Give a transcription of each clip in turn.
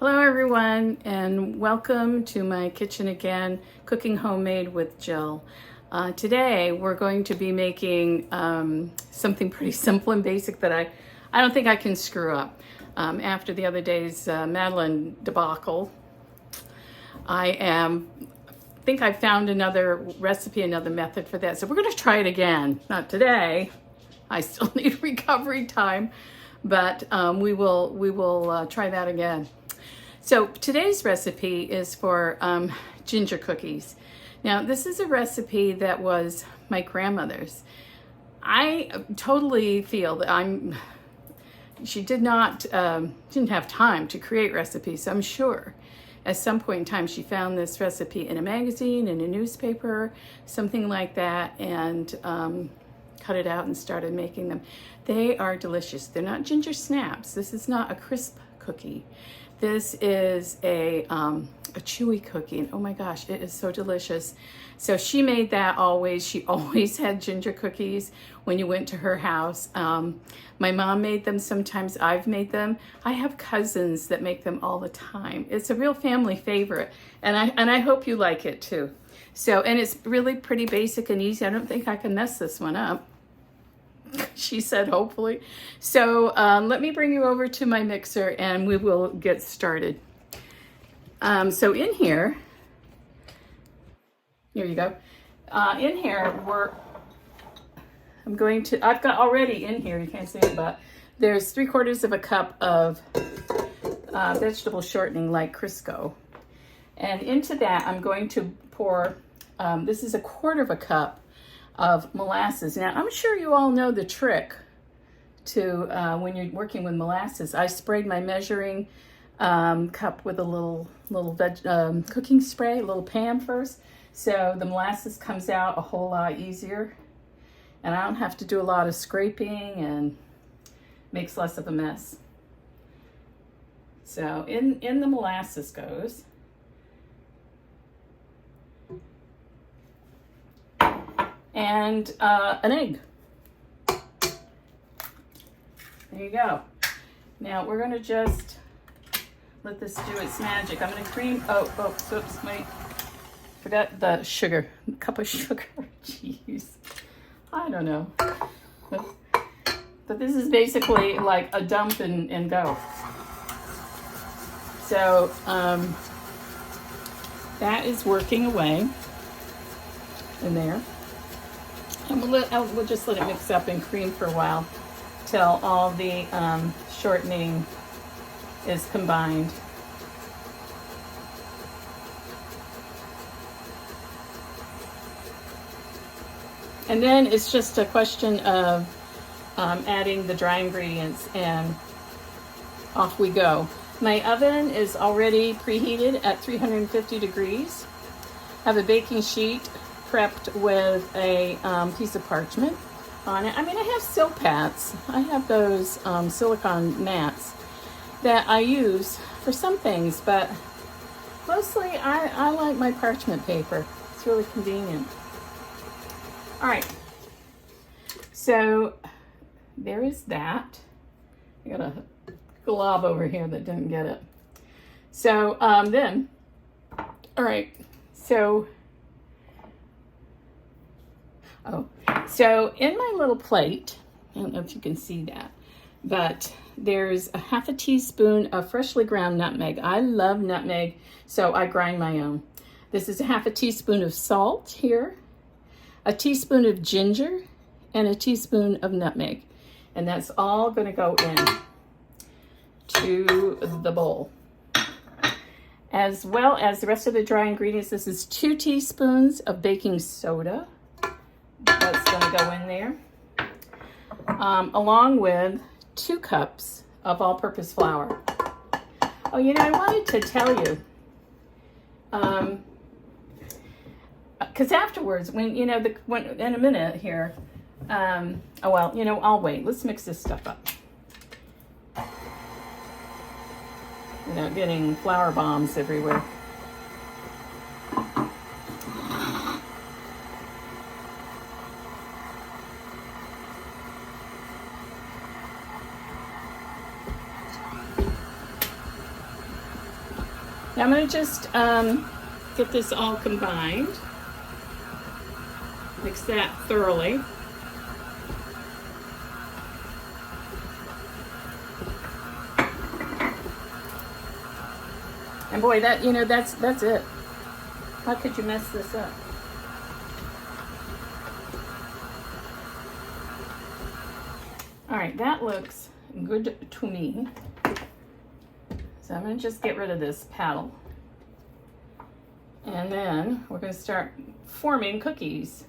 Hello everyone, and welcome to my kitchen again, cooking homemade with Jill. Today we're going to be making something pretty simple and basic that I don't think I can screw up. After the other day's Madeleine debacle, I think I found another recipe, another method for that. So we're going to try it again. Not today. I still need recovery time, but we will try that again. So today's recipe is for ginger cookies. Now this is a recipe that was my grandmother's. I totally feel that she didn't have time to create recipes. So I'm sure at some point in time she found this recipe in a magazine, in a newspaper, something like that, and cut it out and started making them. They are delicious. They're not ginger snaps. This is not a crisp cookie. This is a chewy cookie, and oh my gosh, it is so delicious. So she made that always. She always had ginger cookies when you went to her house. My mom made them sometimes. I've made them. I have cousins that make them all the time. It's a real family favorite, and I hope you like it too. So, and it's really pretty basic and easy. I don't think I can mess this one up. She said, hopefully. So let me bring you over to my mixer and we will get started. So in here you go. In here, I've got already in here, you can't see it, but there's 3/4 cup of vegetable shortening like Crisco. And into that, I'm going to pour, this is 1/4 cup of molasses. Now, I'm sure you all know the trick to when you're working with molasses. I sprayed my measuring cup with a little cooking spray, a little pan first, so the molasses comes out a whole lot easier, and I don't have to do a lot of scraping and makes less of a mess. So in the molasses goes and an egg. There you go. Now we're going to just let this do its magic. I'm going to cream. Oops, wait. Forgot the sugar. Cup of sugar. Jeez. I don't know. But this is basically like a dump and go. So that is working away in there. And we'll just let it mix up and cream for a while till all the shortening is combined. And then it's just a question of adding the dry ingredients, and off we go. My oven is already preheated at 350 degrees. I have a baking sheet prepped with a piece of parchment on it. I mean, I have silk pads. I have those silicone mats that I use for some things, but mostly I like my parchment paper. It's really convenient. All right, so there is that. I got a glob over here that didn't get it. So then, all right, so in my little plate, I don't know if you can see that, but there's a 1/2 teaspoon of freshly ground nutmeg. I love nutmeg, so I grind my own. This is a 1/2 teaspoon of salt here, a teaspoon of ginger, and a teaspoon of nutmeg. And that's all going to go in to the bowl. As well as the rest of the dry ingredients, this is 2 teaspoons of baking soda. That's going to go in there, along with 2 cups of all-purpose flour. Oh, you know, I wanted to tell you, because afterwards, when in a minute here, I'll wait. Let's mix this stuff up without getting flour bombs everywhere. Now I'm going to just get this all combined. Mix that thoroughly. And boy, that, you know, that's it. How could you mess this up? All right, that looks good to me. So I'm going to just get rid of this paddle. And then we're going to start forming cookies.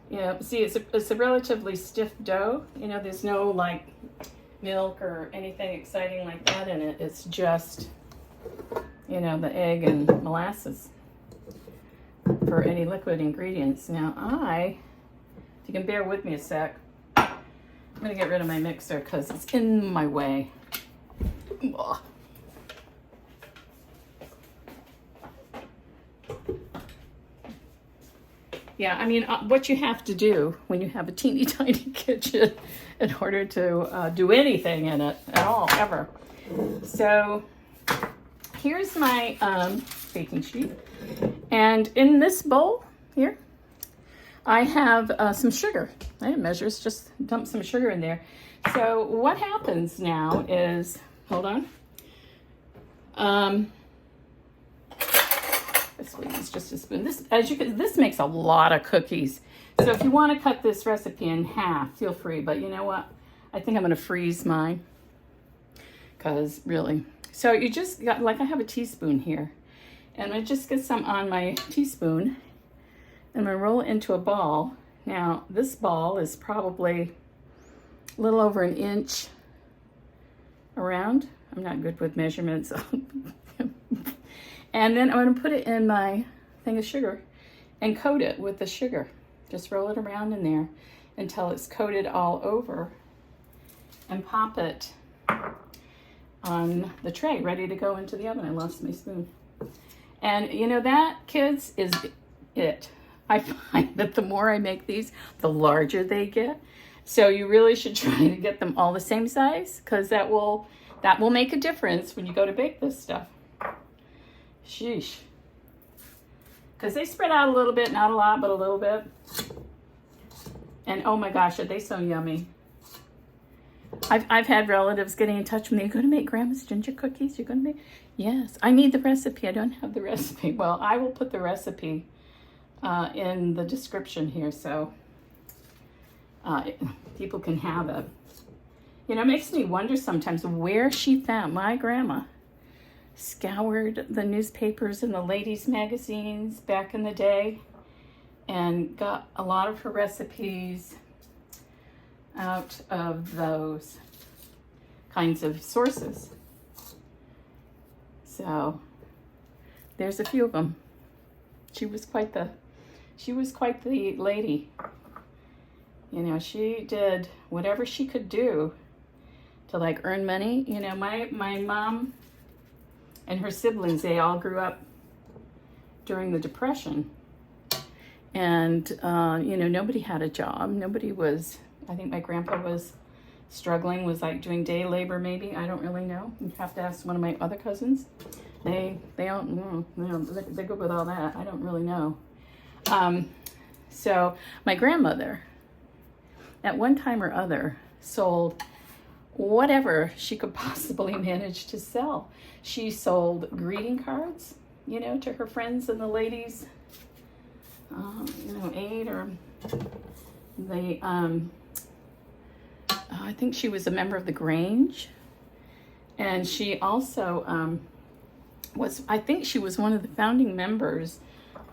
Yeah, see, it's a relatively stiff dough. You know, there's no like milk or anything exciting like that in it. It's just, you know, the egg and molasses for any liquid ingredients. Now if you can bear with me a sec, I'm gonna get rid of my mixer because it's in my way. Ugh. Yeah, I mean, what you have to do when you have a teeny tiny kitchen in order to do anything in it at all, ever. So here's my baking sheet. And in this bowl here, I have some sugar. I didn't measure, just dump some sugar in there. So what happens now is, hold on. This one is just a spoon. This makes a lot of cookies. So if you want to cut this recipe in half, feel free. But you know what? I think I'm going to freeze mine. Because really. So you just got, like I have a teaspoon here. And I just get some on my teaspoon. And I'm going to roll it into a ball. Now, this ball is probably a little over an inch around. I'm not good with measurements. And then I'm going to put it in my thing of sugar and coat it with the sugar. Just roll it around in there until it's coated all over and pop it on the tray, ready to go into the oven. I lost my spoon. And you know that, kids, is it. I find that the more I make these, the larger they get. So you really should try to get them all the same size because that will make a difference when you go to bake this stuff. Sheesh. Because they spread out a little bit, not a lot, but a little bit. And oh my gosh, are they so yummy. I've had relatives getting in touch with me. You're going to make Grandma's ginger cookies? You're going to make? Yes. I need the recipe. I don't have the recipe. Well, I will put the recipe in the description here so people can have it. You know, it makes me wonder sometimes where she found, my grandma scoured the newspapers and the ladies' magazines back in the day and got a lot of her recipes out of those kinds of sources. So there's a few of them. She was quite the lady. You know, she did whatever she could do to like earn money. You know, my mom and her siblings, they all grew up during the Depression. And, you know, nobody had a job. Nobody was, I think my grandpa was struggling, was like doing day labor maybe. I don't really know. You have to ask one of my other cousins. They don't know. They're good with all that. I don't really know. So my grandmother, at one time or other, sold whatever she could possibly manage to sell. She sold greeting cards, you know, to her friends and the ladies, you know, aid, or they, I think she was a member of the Grange. And she also I think she was one of the founding members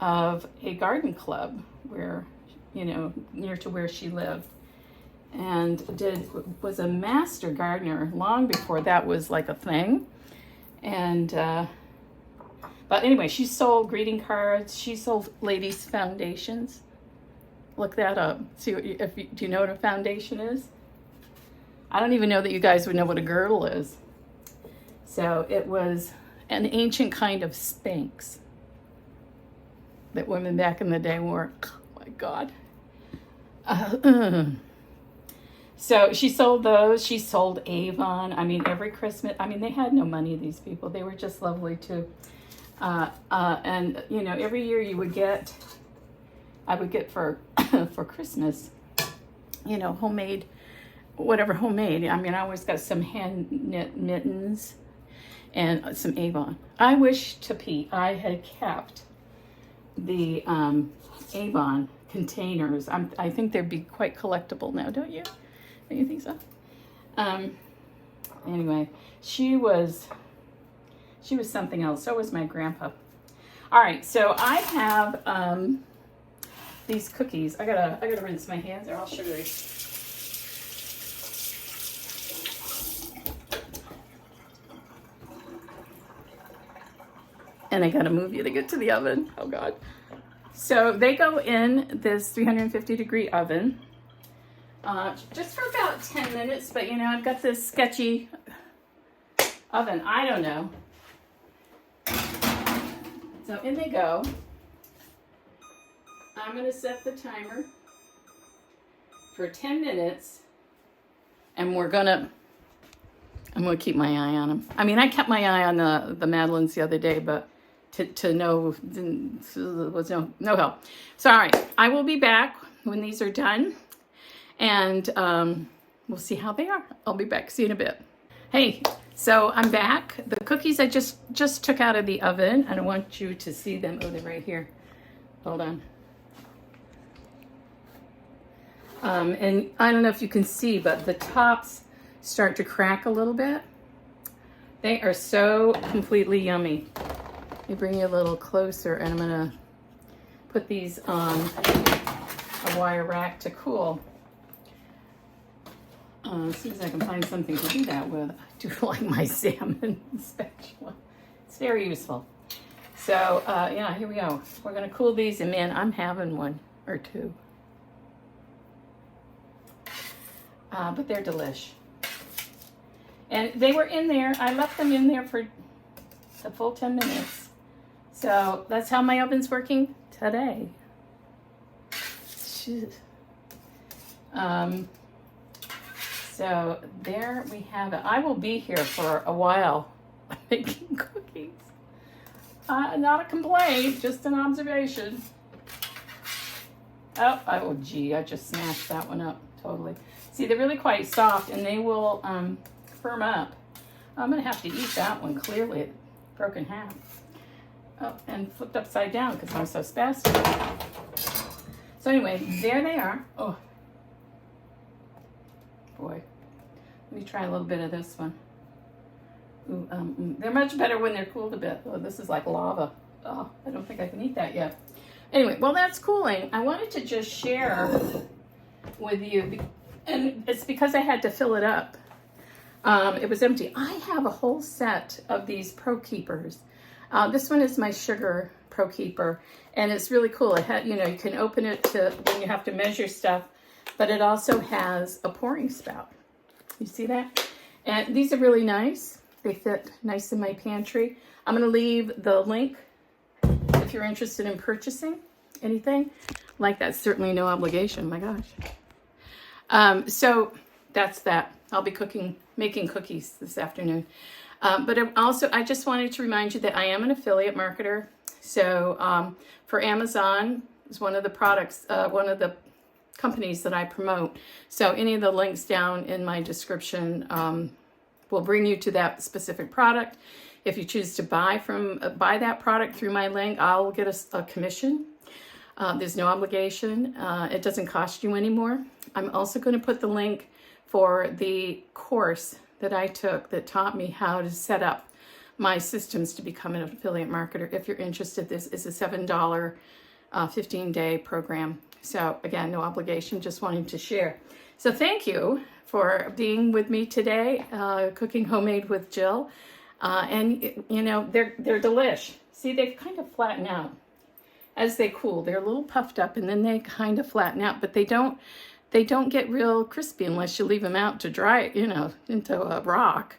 of a garden club where, you know, near to where she lived. And was a master gardener long before that was like a thing. And but anyway, she sold greeting cards. She sold ladies' foundations. Look that up. See do you know what a foundation is? I don't even know that you guys would know what a girdle is. So it was an ancient kind of Spanx. that women back in the day wore. Oh my God. So she sold those. She sold Avon. I mean, every Christmas. I mean, they had no money, these people. They were just lovely too. And you know, every year I would get for for Christmas, you know, homemade, whatever homemade. I mean, I always got some hand knit mittens and some Avon. I wish to Pete I had kept the Avon containers. I think they'd be quite collectible now, don't you? Don't you think so? Anyway, she was something else. So was my grandpa. All right, so I have these cookies. I gotta rinse my hands, or I'll show you. And I gotta move you to get to the oven. Oh God. So they go in this 350-degree oven, just for about 10 minutes. But you know, I've got this sketchy oven. I don't know. So in they go. I'm gonna set the timer for 10 minutes, and I'm gonna keep my eye on them. I mean, I kept my eye on the Madeleines the other day, but to know was no help. So all right, I will be back when these are done, and we'll see how they are. I'll be back. See you in a bit. Hey, so I'm back. The cookies I just took out of the oven. I don't want you to see them. Oh, they're right here. Hold on. And I don't know if you can see, but the tops start to crack a little bit. They are so completely yummy. Let me bring you a little closer, and I'm gonna put these on a wire rack to cool. As soon as I can find something to do that with. I do like my salmon spatula. It's very useful. So yeah, here we go. We're gonna cool these, and man, I'm having one or two. But they're delish. And they were in there. I left them in there for the full 10 minutes. So that's how my oven's working today. So there we have it. I will be here for a while making cookies. Not a complaint, just an observation. Oh, gee, I just smashed that one up totally. See, they're really quite soft, and they will firm up. I'm gonna have to eat that one, clearly. It broke in half. Oh, and flipped upside down because I'm so spastic. So anyway, there they are. Oh, boy. Let me try a little bit of this one. Ooh, they're much better when they're cooled a bit. Oh, this is like lava. Oh, I don't think I can eat that yet. Anyway, while that's cooling, I wanted to just share with you, and it's because I had to fill it up. It was empty. I have a whole set of these Prokeepers. This one is my sugar Prokeeper, and it's really cool. It had, you know, you can open it to when you have to measure stuff, but it also has a pouring spout. You see that? And these are really nice. They fit nice in my pantry. I'm going to leave the link if you're interested in purchasing anything like that. Certainly no obligation. My gosh. So that's that. I'll be making cookies this afternoon. But I just wanted to remind you that I am an affiliate marketer. So for Amazon is one of the products, one of the companies that I promote. So any of the links down in my description will bring you to that specific product. If you choose to buy that product through my link, I'll get a commission. There's no obligation. It doesn't cost you anymore. I'm also going to put the link for the course that I took that taught me how to set up my systems to become an affiliate marketer. If you're interested, this is a $7 15-day program. So again, no obligation, just wanting to share. So thank you for being with me today, Cooking Homemade with Jill. And you know, they're delish. See, they kind of flatten out as they cool. They're a little puffed up, and then they kind of flatten out, but they don't get real crispy unless you leave them out to dry, you know, into a rock.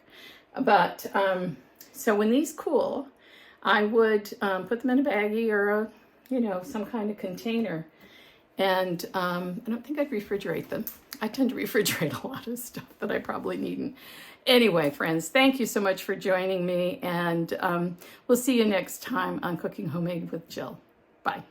But so when these cool, I would put them in a baggie or you know, some kind of container. And I don't think I'd refrigerate them. I tend to refrigerate a lot of stuff that I probably needn't. Anyway, friends, thank you so much for joining me, and we'll see you next time on Cooking Homemade with Jill. Bye.